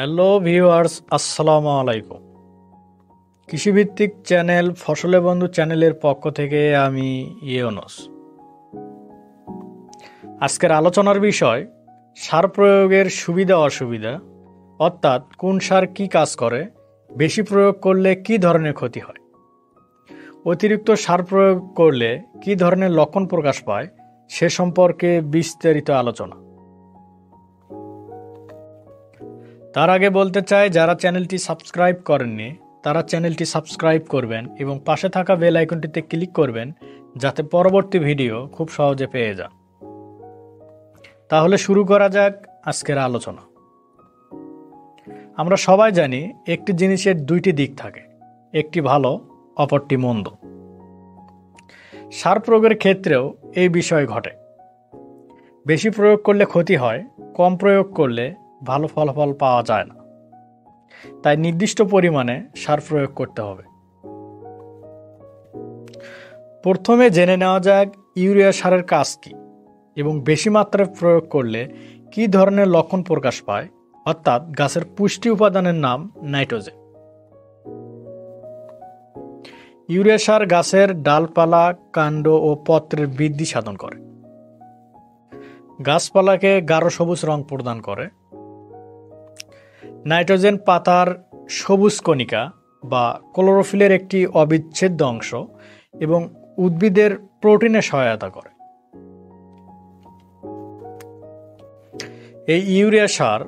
Hello viewers, আসসালামু আলাইকুম। কৃষিভিত্তিক চ্যানেল ফসলে বন্ধু চ্যানেলের পক্ষ থেকে আমি ইউনুস। আজকের আলোচনার বিষয় সার প্রয়োগের সুবিধা অসুবিধা, অর্থাৎ কোন সার কী কাজ করে, বেশি প্রয়োগ করলে কী ধরনের ক্ষতি হয়, অতিরিক্ত সার প্রয়োগ করলে কী ধরনের লক্ষণ প্রকাশ পায় সে সম্পর্কে বিস্তারিত আলোচনা। তার আগে বলতে চাই, যারা চ্যানেলটি সাবস্ক্রাইব করেননি তারা চ্যানেলটি সাবস্ক্রাইব করবেন এবং পাশে থাকা বেল আইকনটিতে ক্লিক করবেন যাতে পরবর্তী ভিডিও খুব সহজে পেয়ে যান। তাহলে শুরু করা যাক আজকের আলোচনা। আমরা সবাই জানি একটি জিনিসের দুইটি দিক থাকে, একটি ভালো অপরটি মন্দ। সার প্রয়োগের ক্ষেত্রেও এই বিষয় ঘটে। বেশি প্রয়োগ করলে ক্ষতি হয়, কম প্রয়োগ করলে ভালো ফলাফল পাওয়া যায় না। তাই নির্দিষ্ট পরিমাণে সার প্রয়োগ করতে হবে। প্রথমে জেনে নেওয়া যাক ইউরিয়া সারের কাজ কী এবং বেশি মাত্রায় প্রয়োগ করলে কী ধরনের লক্ষণ প্রকাশ পায়, অর্থাৎ গাছের পুষ্টি উপাদানের নাম নাইট্রোজেন। ইউরিয়া সার গাছের ডালপালা, কাণ্ড ও পত্রের বৃদ্ধি সাধন করে, গাছপালাকে গাঢ় সবুজ রং প্রদান করে। নাইট্রোজেন পাতার সবুজ কণিকা বা ক্লোরোফিলের একটি অবিচ্ছেদ্য অংশ এবং উদ্ভিদের প্রোটিনে সহায়তা করে। এই ইউরিয়া সার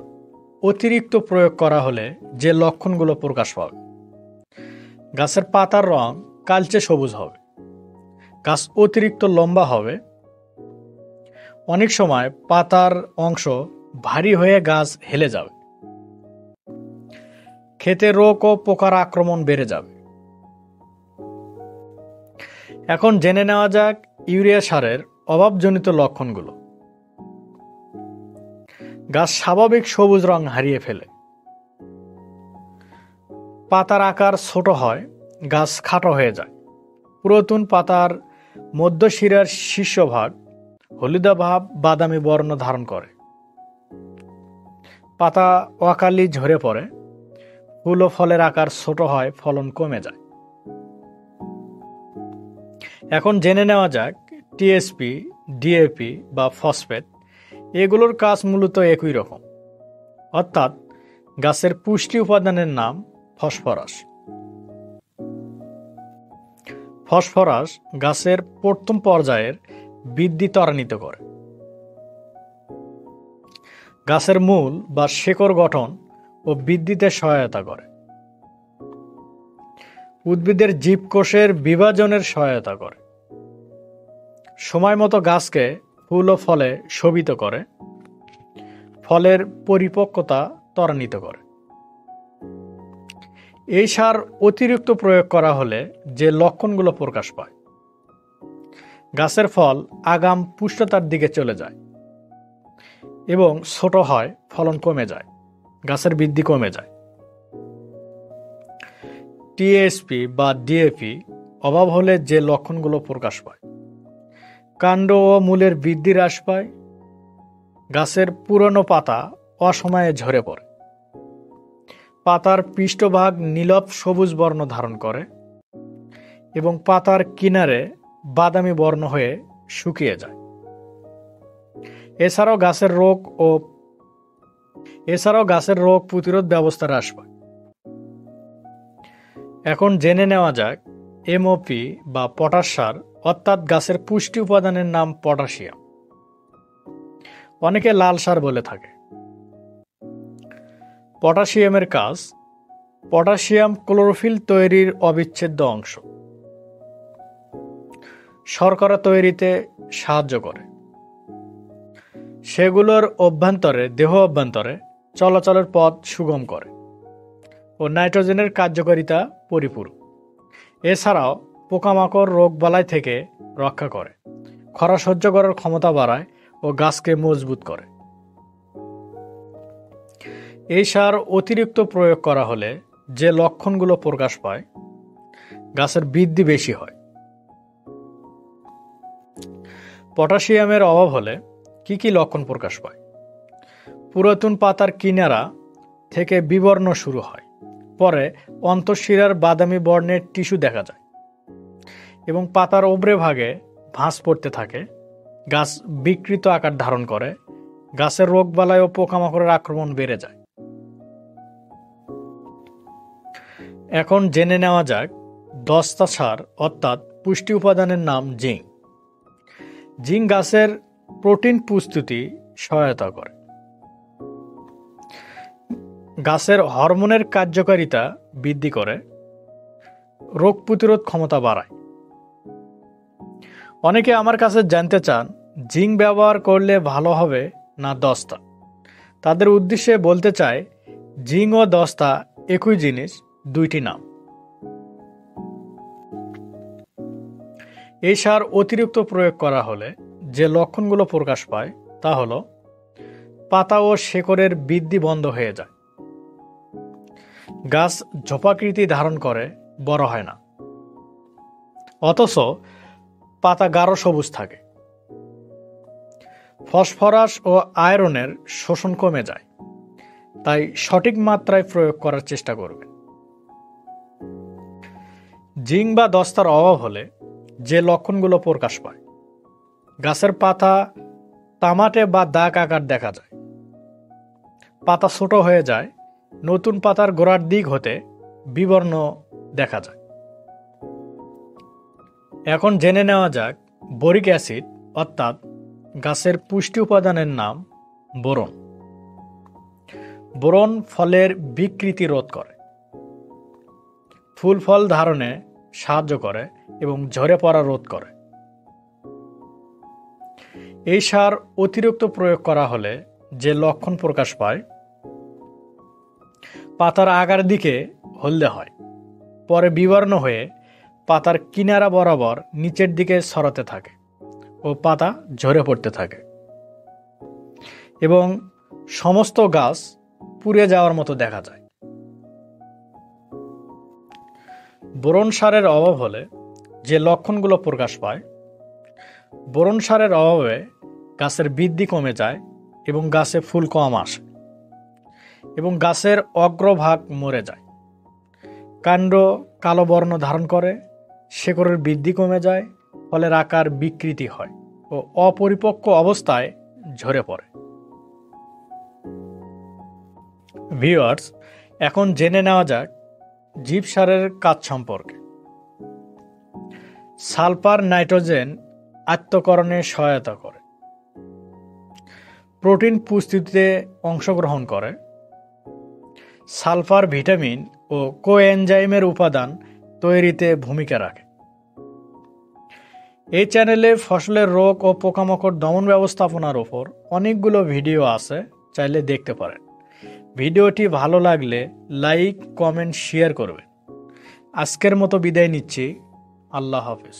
অতিরিক্ত প্রয়োগ করা হলে যে লক্ষণগুলো প্রকাশ পাবে: গাছের পাতার রং কালচে সবুজ হবে, গাছ অতিরিক্ত লম্বা হবে, অনেক সময় পাতার অংশ ভারী হয়ে গাছ হেলে যাবে, ক্ষেতে রোগ ও পোকার আক্রমণ বেড়ে যাবে। এখন জেনে নেওয়া যাক ইউরিয়া সারের অভাবজনিত লক্ষণগুলো। গাছ স্বাভাবিক সবুজ রং হারিয়ে ফেলে, পাতার আকার ছোট হয়, গাছ খাটো হয়ে যায়, পুরাতন পাতার মধ্যশিরার শীর্ষভাগ হলুদাভ বাদামি বর্ণ ধারণ করে, পাতা অকালি ঝরে পড়ে, ফুল ও ফলের আকার ছোট হয়, ফলন কমে যায়। এখন জেনে নেওয়া যাক টিএসপি, ডিএপি বা ফসফেট, এগুলোর কাজ মূলত একই রকম, অর্থাৎ গাছের পুষ্টি উপাদানের নাম ফসফরাস। ফসফরাস গাছের প্রথম পর্যায়ের বৃদ্ধি ত্বরান্বিত করে, গাছের মূল বা শেকড় গঠন ও বৃদ্ধিতে সহায়তা করে, উদ্ভিদের জীবকোষের বিভাজনের সহায়তা করে, সময় মতো গাছকে ফুল ও ফলে শোভিত করে, ফলের পরিপক্কতা ত্বরান্বিত করে। এই সার অতিরিক্ত প্রয়োগ করা হলে যে লক্ষণগুলো প্রকাশ পায়: গাছের ফল আগাম পুষ্টতার দিকে চলে যায় এবং ছোট হয়, ফলন কমে যায়, গাছের বৃদ্ধি কমে যায়। টিএসপি বা ডিএপি অভাব হলে যে লক্ষণগুলো প্রকাশ পায়: কাণ্ড ও মূলের বৃদ্ধি হ্রাস পায়, গাছের পুরনো পাতা অসময়ে ঝরে পড়ে, পাতার পৃষ্ঠভাগ নীলভ সবুজ বর্ণ ধারণ করে এবং পাতার কিনারে বাদামি বর্ণ হয়ে শুকিয়ে যায়। এছাড়াও গাছের রোগ প্রতিরোধ ব্যবস্থা হ্রাস পায়। এখন জেনে নেওয়া যাক এমওপি বা পটাশ সার, অর্থাৎ গাছের পুষ্টি উপাদানের নাম পটাশিয়াম। অনেকে লাল সার বলে থাকে। পটাশিয়ামের কাজ: পটাশিয়াম ক্লোরোফিল তৈরির অবিচ্ছেদ্য অংশ, শর্করা তৈরিতে সাহায্য করে, সেগুলোর দেহ অভ্যন্তরে চলাচলের পথ সুগম করে ও নাইট্রোজেনের কার্যকারিতা পরিপূরক। এছাড়াও পোকামাকড় রোগবালাই থেকে রক্ষা করে, খরা সহ্য করার ক্ষমতা বাড়ায় ও গাছকে মজবুত করে। এই সার অতিরিক্ত প্রয়োগ করা হলে যে লক্ষণগুলো প্রকাশ পায়: গাছের বৃদ্ধি বেশি হয়। পটাশিয়ামের অভাব হলে কি কি লক্ষণ প্রকাশ পায়? পুরাতন পাতার কিনারা থেকে বিবর্ণ শুরু হয়, পরে অন্তঃশিরার বাদামি বর্ণের টিস্যু দেখা যায় এবং পাতার ওপরে ভাগে ভাঁজ পড়তে থাকে। গাছ বিকৃত আকার ধারণ করে, গাছের রোগবালাই ও পোকামাকড়ের আক্রমণ বেড়ে যায়। এখন জেনে নেওয়া যাক দস্তা সার অর্থাৎ পুষ্টি উপাদানের নাম জিঙ্ক। জিঙ্ক গাছের প্রোটিন প্রস্তুতি সহায়তা করে, গাছের হরমোনের কার্যকারিতা বৃদ্ধি করে, রোগ প্রতিরোধ ক্ষমতা বাড়ায়। অনেকে আমার কাছে জানতে চান জিঙ্ক ব্যবহার করলে ভালো হবে না দস্তা। তাদের উদ্দেশ্যে বলতে চাই, জিঙ্ক ও দস্তা একই জিনিস, দুইটি নাম। এই সার অতিরিক্ত প্রয়োগ করা হলে যে লক্ষণগুলো প্রকাশ পায় তা হলো পাতা ও শেকড়ের বৃদ্ধি বন্ধ হয়ে যায়, গাছ ঝোপাকৃতি ধারণ করে বড় হয় না, অথচ পাতা গাঢ় সবুজ থাকে। ফসফরাস ও আয়রনের শোষণ কমে যায়, তাই সঠিক মাত্রায় প্রয়োগ করার চেষ্টা করবে। জিঙ্ক বা দস্তার অভাব হলে যে লক্ষণগুলো প্রকাশ পায়, গাছের পাতা তামাটে বা দাগ আকার দেখা যায়, পাতা ছোট হয়ে যায়, নতুন পাতার গোড়ার দিক হতে বিবর্ণ দেখা যায়। এখন জেনে নেওয়া যাক বোরিক অ্যাসিড অর্থাৎ গাছের পুষ্টি উপাদানের নাম বোরন। বোরন ফলের বিকৃতি রোধ করে, ফুল ফল ধারণে সাহায্য করে এবং ঝরে পড়া রোধ করে। এই সার অতিরিক্ত প্রয়োগ করা হলে যে লক্ষণ প্রকাশ পায়, পাতার আগার দিকে হলদে হয়, পরে বিবর্ণ হয়ে পাতার কিনারা বরাবর নিচের দিকে ছড়াতে থাকে ও পাতা ঝরে পড়তে থাকে এবং সমস্ত গাছ পুড়ে যাওয়ার মতো দেখা যায়। বোরন সারের অভাব হলে যে লক্ষণগুলো প্রকাশ পায়, বোরন সারের অভাবে গাছের বৃদ্ধি কমে যায় এবং গাছে ফুল কম আসে এবং গাছের অগ্রভাগ মরে যায়, কাণ্ড কালো বর্ণ ধারণ করে, শেকড়ের বৃদ্ধি কমে যায়, ফলের আকার বিকৃতি হয় ও অপরিপক্ক অবস্থায় ঝরে পড়ে। ভিউয়ার্স, এখন জেনে নেওয়া যাক জীব সারের কাজ সম্পর্কে। সালফার নাইট্রোজেন আত্মকরণে সহায়তা করে, প্রোটিন প্রস্তুতিতে অংশগ্রহণ করে, সালফার ভিটামিন ও কোএনজাইমের উপাদান তৈরিতে ভূমিকা রাখে। এই চ্যানেলে ফসলের রোগ ও পোকামাকড় দমন ব্যবস্থাপনার উপর অনেকগুলো ভিডিও আছে, চাইলে দেখতে পারেন। ভিডিওটি ভালো লাগলে লাইক, কমেন্ট, শেয়ার করবেন। আজকের মতো বিদায় নিচ্ছি। আল্লাহ হাফেজ।